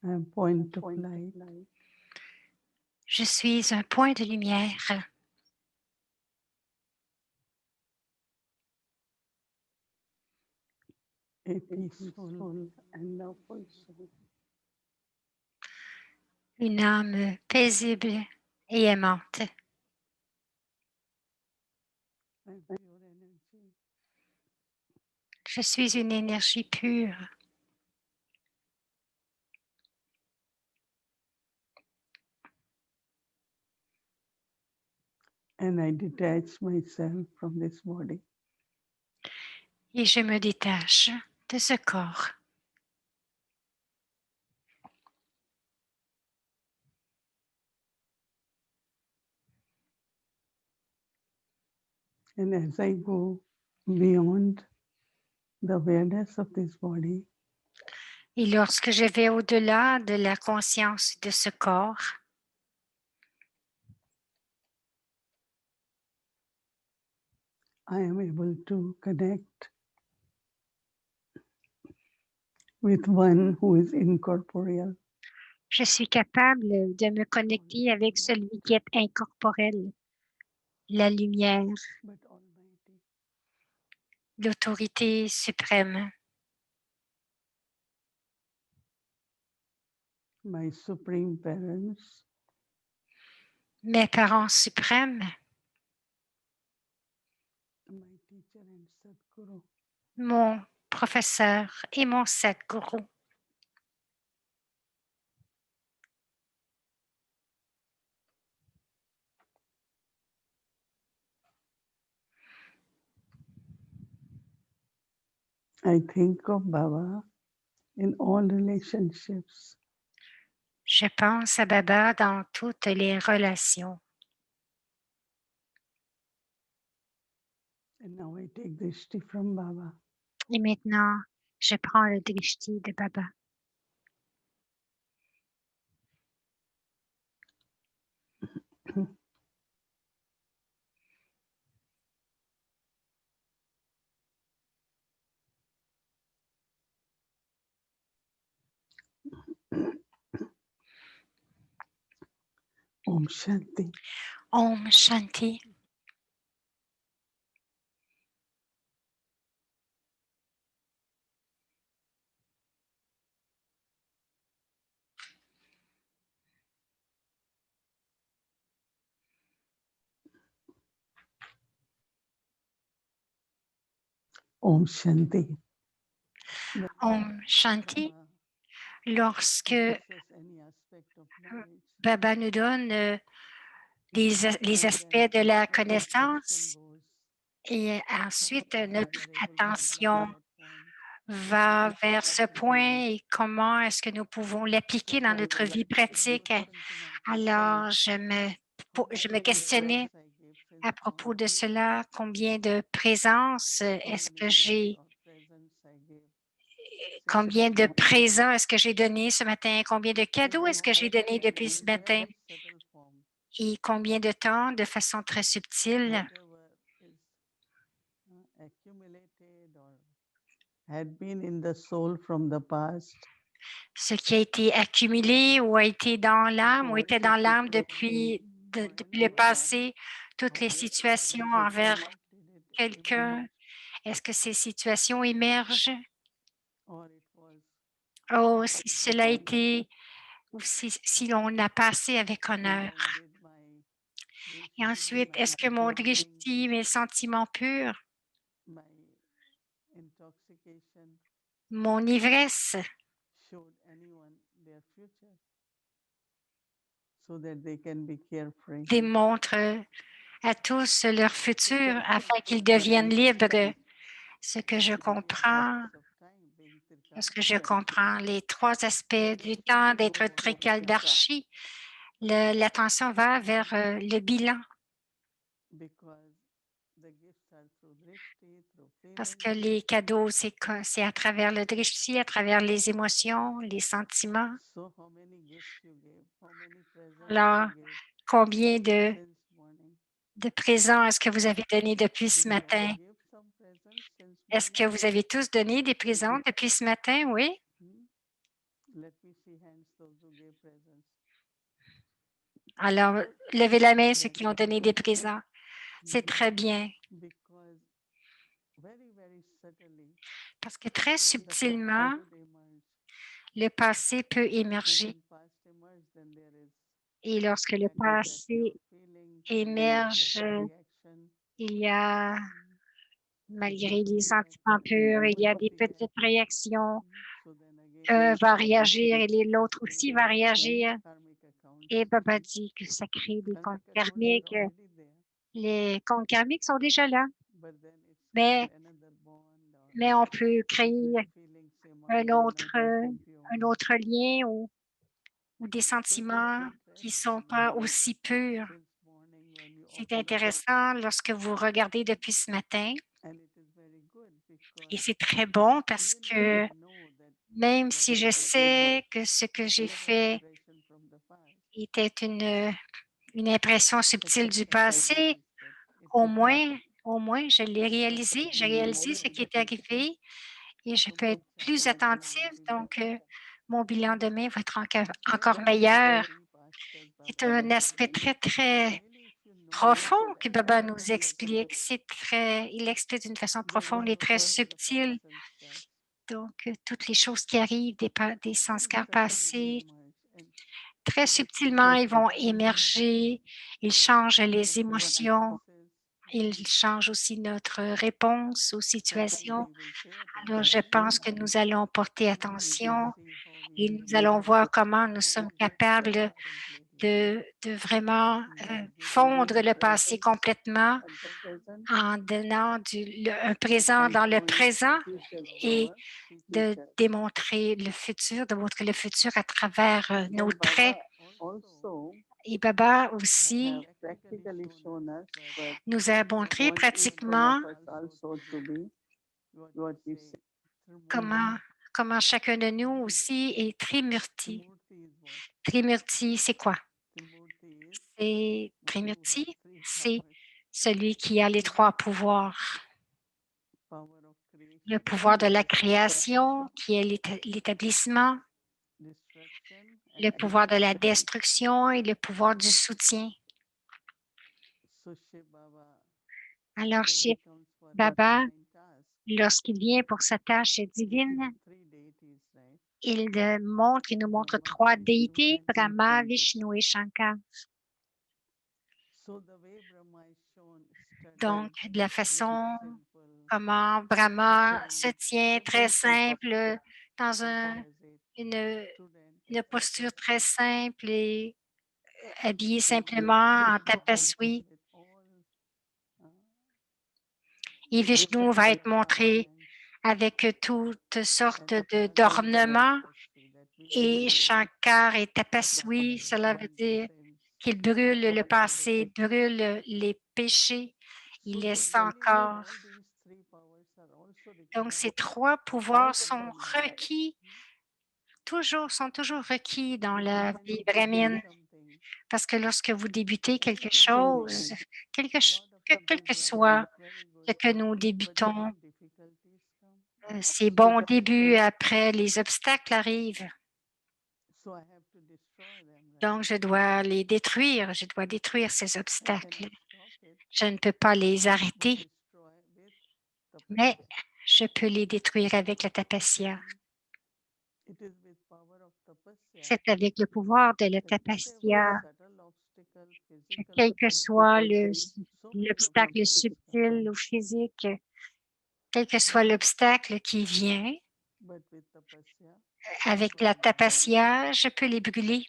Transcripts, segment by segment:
I'm point of light. Je suis un point de lumière. A peaceful and loveful soul. Une âme paisible et aimante. I'm pure energy. Je suis une énergie pure. And I detach myself from this body. Et je me détache de ce corps. And as I go beyond the awareness of this body, Et lorsque je vais au-delà de la conscience de ce corps, I am able to connect with one who is incorporeal. je suis capable de me connecter avec celui qui est incorporel, la lumière, But almighty. l'autorité suprême, My supreme parents, mes parents suprêmes, my teacher and Sadguru, mon professeur et mon Sadguru. I think of Baba in all relationships. Je pense à Baba dans toutes les relations. And now I take drishti from Baba. Et maintenant, je prends le drishti de Baba. Om Shanti. Om Shanti. Om Shanti. Om Shanti. Lorsque Baba nous donne les aspects de la connaissance et ensuite notre attention va vers ce point et comment est-ce que nous pouvons l'appliquer dans notre vie pratique. Alors, je me questionnais à propos de cela, combien de présence est-ce que j'ai, combien de présents est-ce que j'ai donné ce matin, combien de cadeaux est-ce que j'ai donné depuis ce matin et combien de temps de façon très subtile. Had been in the soul from the past. Ce qui a été accumulé ou a été dans l'âme ou était dans l'âme depuis le passé, toutes les situations envers quelqu'un, est-ce que ces situations émergent? Oh, si cela a été, ou si on a passé avec honneur. Et ensuite, est-ce que mon drishti, mes sentiments purs, mon ivresse, démontrent à tous leur futur afin qu'ils deviennent libres? Ce que je comprends, lorsque je comprends les trois aspects du temps d'être trikaldarshi, l'attention va vers le bilan parce que les cadeaux, c'est à travers le drishti, à travers les émotions, les sentiments. Alors, combien de présents est-ce que vous avez donné depuis ce matin? Est-ce que vous avez tous donné des présents depuis ce matin? Oui? Alors, levez la main ceux qui ont donné des présents. C'est très bien parce que très subtilement, le passé peut émerger. Et lorsque le passé émerge, il y a, malgré les sentiments purs, il y a des petites réactions. Un va réagir et l'autre aussi va réagir. Et Baba dit que ça crée des comptes karmiques. Les comptes karmiques sont déjà là, mais, mais on peut créer un autre lien ou des sentiments qui ne sont pas aussi purs. C'est intéressant lorsque vous regardez depuis ce matin et c'est très bon parce que même si je sais que ce que j'ai fait était une impression subtile du passé, au moins, je l'ai réalisé. J'ai réalisé ce qui est arrivé et je peux être plus attentive. Donc, mon bilan demain va être encore meilleur. C'est un aspect très, très profond que Baba nous explique. Il explique d'une façon profonde et très subtile. Donc, toutes les choses qui arrivent, des sanskars passés, très subtilement, ils vont émerger. Ils changent les émotions. Ils changent aussi notre réponse aux situations. Alors, je pense que nous allons porter attention et nous allons voir comment nous sommes capables de vraiment fondre le passé complètement en donnant un présent dans le présent et de démontrer le futur, de montrer le futur à travers nos traits. Et Baba aussi nous a montré pratiquement comment chacun de nous aussi est Trimurti. Trimurti, c'est quoi? Trimurti, c'est celui qui a les trois pouvoirs. Le pouvoir de la création, qui est l'établissement, le pouvoir de la destruction et le pouvoir du soutien. Alors, Shiv Baba, lorsqu'il vient pour sa tâche divine, il nous montre trois déités, Brahma, Vishnu et Shankar. Donc, de la façon comment Brahma se tient très simple dans une posture très simple et habillé simplement en tapaswi. Et Vishnu va être montré avec toutes sortes d'ornements et Shankar est tapaswi, cela veut dire qu'il brûle le passé, brûle les péchés, il laisse encore. Donc, ces trois pouvoirs sont toujours requis dans la vie brahmine. Parce que lorsque vous débutez quelque chose, quel que soit ce que nous débutons, ces bons débuts après les obstacles arrivent. Donc, je dois les détruire, je dois détruire ces obstacles. Je ne peux pas les arrêter, mais je peux les détruire avec la tapasya. C'est avec le pouvoir de la tapasya que quel que soit l'obstacle subtil ou physique, quel que soit l'obstacle qui vient, avec la tapasya, je peux les brûler.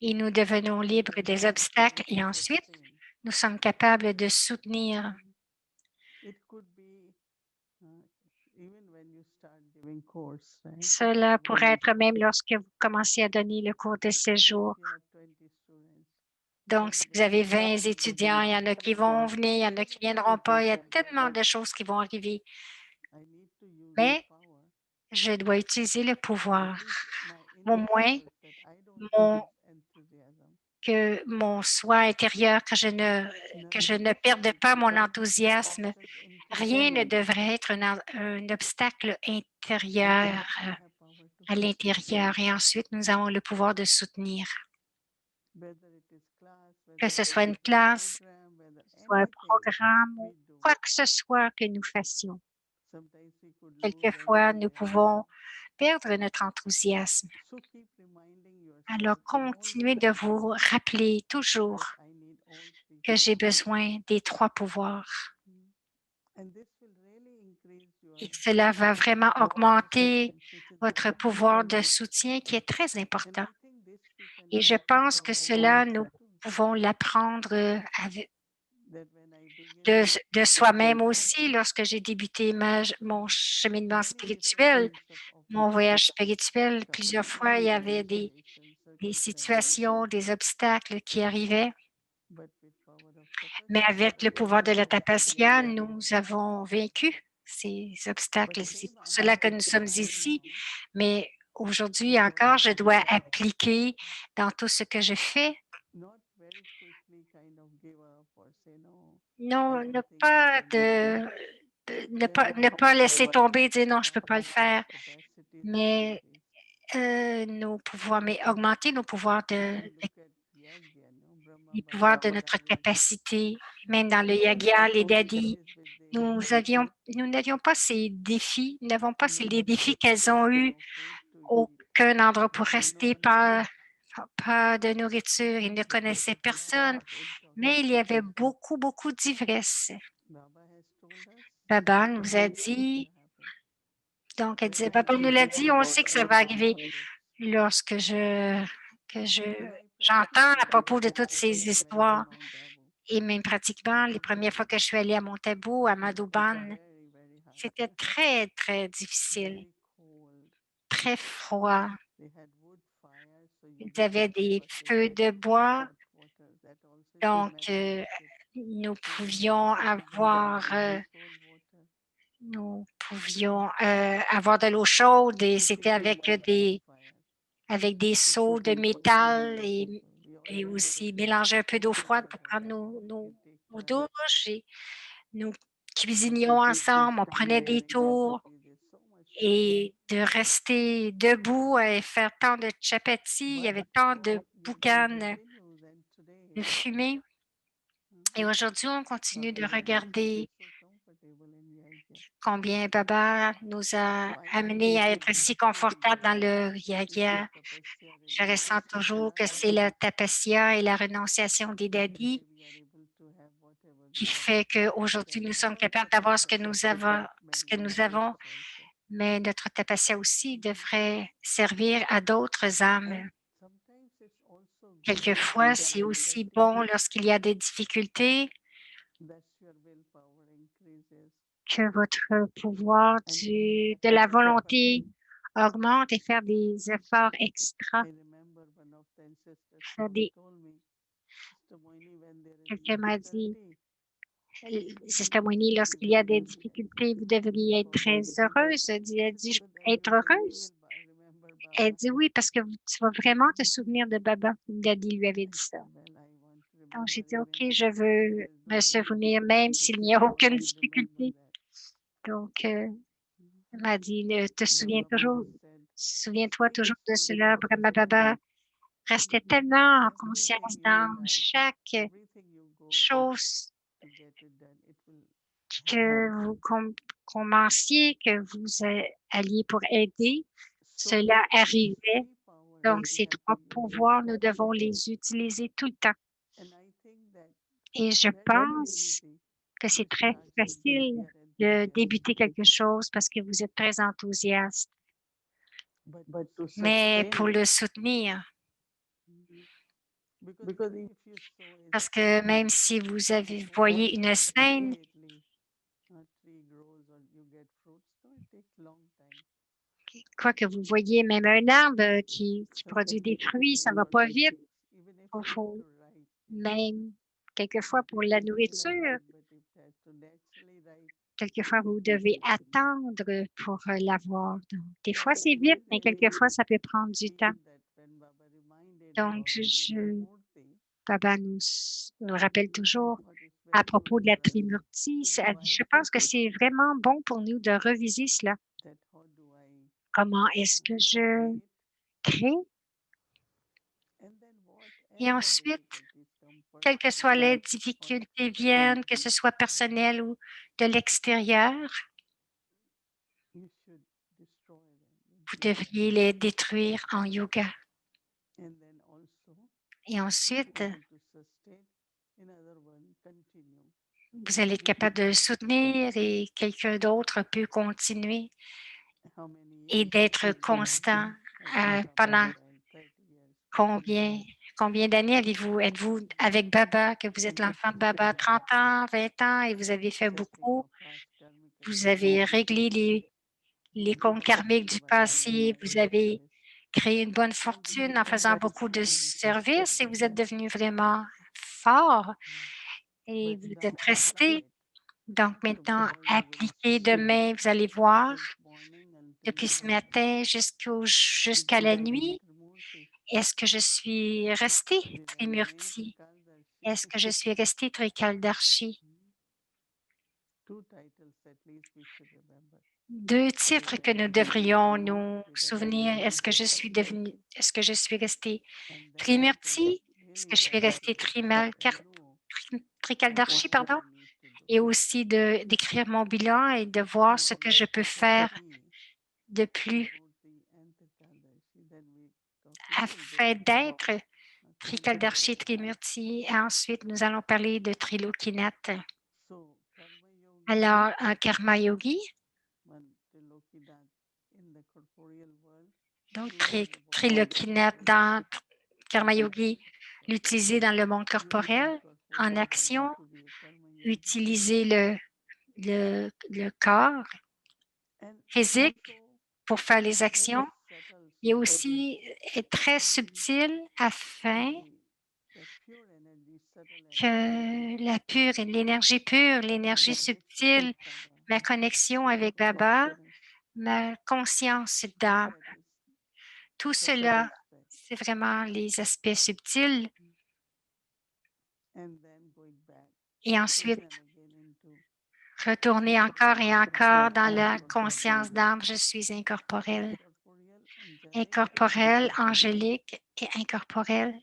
Et nous devenons libres des obstacles et ensuite, nous sommes capables de soutenir. Cela pourrait être même lorsque vous commencez à donner le cours de séjour. Donc, si vous avez 20 étudiants, il y en a qui vont venir, il y en a qui ne viendront pas. Il y a tellement de choses qui vont arriver. Mais je dois utiliser le pouvoir. Au moins, que mon soi intérieur, que je ne perde pas mon enthousiasme Rien ne devrait être un obstacle intérieur à l'intérieur. Et ensuite, nous avons le pouvoir de soutenir. Que ce soit une classe, soit un programme, ou quoi que ce soit que nous fassions. Quelquefois, nous pouvons perdre notre enthousiasme. Alors, continuez de vous rappeler toujours que j'ai besoin des 3 pouvoirs. Et cela va vraiment augmenter votre pouvoir de soutien qui est très important. Et je pense que cela, nous pouvons l'apprendre de soi-même aussi. Lorsque j'ai débuté mon cheminement spirituel, mon voyage spirituel, plusieurs fois, il y avait des situations, des obstacles qui arrivaient. Mais avec le pouvoir de la tapasya, nous avons vaincu ces obstacles. C'est pour cela que nous sommes ici. Mais aujourd'hui encore, je dois appliquer dans tout ce que je fais. Non, ne pas laisser tomber, dire non, je ne peux pas le faire, mais nos pouvoirs, mais augmenter nos pouvoirs les pouvoirs de notre capacité, même dans le yaga, les dadis. Nous n'avions pas ces défis, nous n'avons pas les défis qu'elles ont eus, aucun endroit pour rester, pas de nourriture, ils ne connaissaient personne, mais il y avait beaucoup, beaucoup d'ivresse. Baba nous a dit, donc elle disait, Baba nous l'a dit, on sait que ça va arriver. Lorsque j'entends à propos de toutes ces histoires, et même pratiquement les premières fois que je suis allée à Montabou, à Madhuban, c'était très, très difficile, très froid. Ils avaient des feux de bois, donc nous pouvions avoir de l'eau chaude et c'était avec des seaux de métal et aussi mélanger un peu d'eau froide pour prendre nos douches. Et nous cuisinions ensemble, on prenait des tours et de rester debout et faire tant de chapati, il y avait tant de boucanes de fumée. Et aujourd'hui, on continue de regarder combien Baba nous a amenés à être si confortables dans le yaga. Je ressens toujours que c'est la tapasya et la renonciation des dadis qui fait qu'aujourd'hui, nous sommes capables d'avoir ce que nous avons, mais notre tapasya aussi devrait servir à d'autres âmes. Quelquefois, c'est aussi bon lorsqu'il y a des difficultés que votre pouvoir de la volonté augmente et faire des efforts extra. Quelqu'un m'a dit, Sister Moini, lorsqu'il y a des difficultés, vous devriez être très heureuse. Elle dit, être heureuse? Elle dit oui, parce que tu vas vraiment te souvenir de Baba. Daddy lui avait dit ça. Donc, j'ai dit, OK, je veux me souvenir même s'il n'y a aucune difficulté. Donc, elle m'a dit, souviens-toi toujours de cela. Brahma Baba restait tellement en conscience dans chaque chose que vous commenciez, que vous alliez pour aider. Cela arrivait. Donc, ces 3 pouvoirs, nous devons les utiliser tout le temps. Et je pense que c'est très facile de débuter quelque chose parce que vous êtes très enthousiaste. Mais pour le soutenir, parce que même si vous voyez une scène, quoi que vous voyez même un arbre qui produit des fruits, ça ne va pas vite. Il faut même quelquefois pour la nourriture, quelquefois vous devez attendre pour l'avoir. Donc, des fois, c'est vite, mais quelquefois, ça peut prendre du temps. Donc, Baba nous rappelle toujours à propos de la Trimurti. Je pense que c'est vraiment bon pour nous de reviser cela. Comment est-ce que je crée? Et ensuite, quelles que soient les difficultés viennent, que ce soit personnel ou de l'extérieur, vous devriez les détruire en yoga. Et ensuite, vous allez être capable de le soutenir et quelqu'un d'autre peut continuer et d'être constant pendant combien d'années êtes-vous avec Baba, que vous êtes l'enfant de Baba, 30 ans, 20 ans et vous avez fait beaucoup, vous avez réglé les comptes karmiques du passé, vous avez créé une bonne fortune en faisant beaucoup de services et vous êtes devenu vraiment fort et vous êtes resté. Donc maintenant, appliquez demain, vous allez voir, depuis ce matin jusqu'à la nuit, est-ce que je suis restée Trimurti? Est-ce que je suis restée Trikaldarshi? 2 titres que nous devrions nous souvenir. Est-ce que je suis restée Trimurti? Est-ce que je suis restée Trikaldarshi, pardon? Et aussi d'écrire mon bilan et de voir ce que je peux faire de plus afin d'être Trikaldarshi Trimurti. Ensuite, nous allons parler de Trilokinath. Alors, un Karma Yogi, donc Trilokinath dans Karma Yogi, l'utiliser dans le monde corporel, en action, utiliser le corps physique pour faire les actions, et aussi être très subtil afin que l'énergie pure, l'énergie subtile, ma connexion avec Baba, ma conscience d'âme, tout cela, c'est vraiment les aspects subtils. Et ensuite, retourner encore et encore dans la conscience d'âme, je suis incorporelle. Incorporelle, angélique et incorporelle.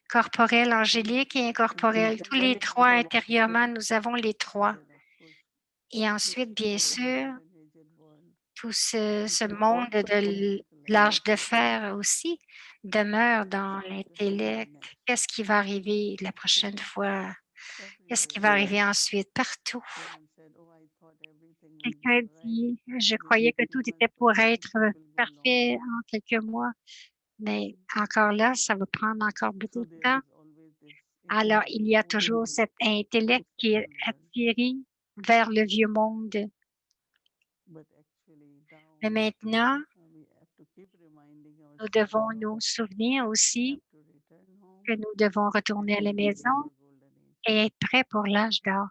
Corporel, angélique et incorporel. Tous les trois intérieurement, nous avons les trois. Et ensuite, bien sûr, tout ce monde de l'âge de fer aussi demeure dans l'intellect. Qu'est-ce qui va arriver la prochaine fois? Qu'est-ce qui va arriver ensuite? Partout. Quelqu'un dit, je croyais que tout était pour être parfait en quelques mois, mais encore là, ça va prendre encore beaucoup de temps. Alors, il y a toujours cet intellect qui est attiré vers le vieux monde. Mais maintenant, nous devons nous souvenir aussi que nous devons retourner à la maison et être prêts pour l'âge d'or.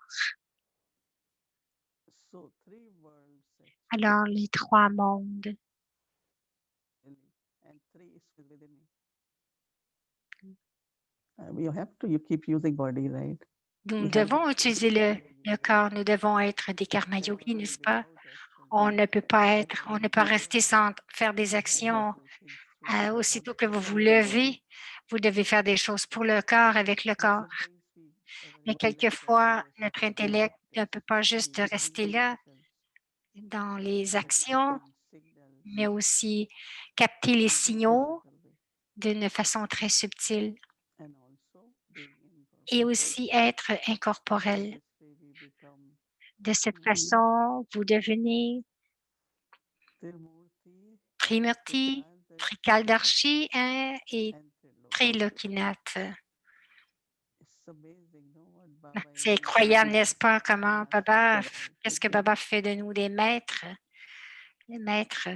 Alors, les 3 mondes. Nous devons utiliser le corps, nous devons être des karma yogis, n'est-ce pas? On ne peut pas rester sans faire des actions. Aussitôt que vous vous levez, vous devez faire des choses pour le corps, avec le corps. Mais quelquefois, notre intellect ne peut pas juste rester là dans les actions, mais aussi capter les signaux d'une façon très subtile et aussi être incorporel. De cette façon, vous devenez Trimurti, Trikaldarshi et Trilokinath. C'est incroyable, n'est-ce pas, qu'est-ce que Baba fait de nous des maîtres, les maîtres.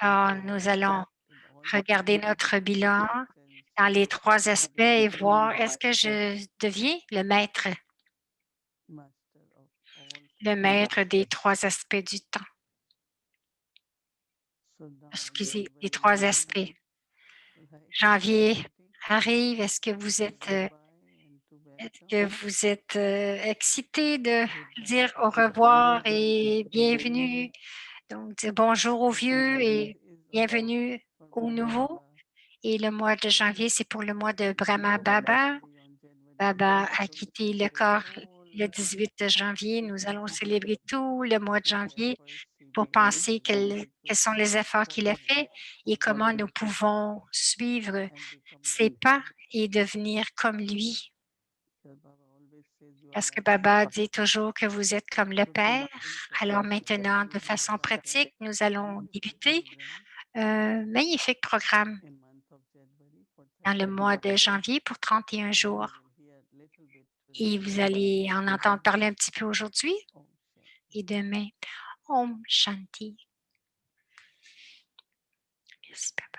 Alors, nous allons regarder notre bilan dans les 3 aspects et voir est-ce que je deviens le maître des 3 aspects du temps. Excusez, les 3 aspects. Janvier arrive. Est-ce que vous êtes excité de dire au revoir et bienvenue? Donc, dire bonjour aux vieux et bienvenue aux nouveaux. Et le mois de janvier, c'est pour le mois de Brahma Baba. Baba a quitté le corps le 18 janvier. Nous allons célébrer tout le mois de janvier pour penser quels sont les efforts qu'il a faits et comment nous pouvons suivre ses pas et devenir comme lui. Parce que Baba dit toujours que vous êtes comme le Père. Alors maintenant, de façon pratique, nous allons débuter un magnifique programme dans le mois de janvier pour 31 jours. Et vous allez en entendre parler un petit peu aujourd'hui et demain. Om Shanti. Merci, Papa.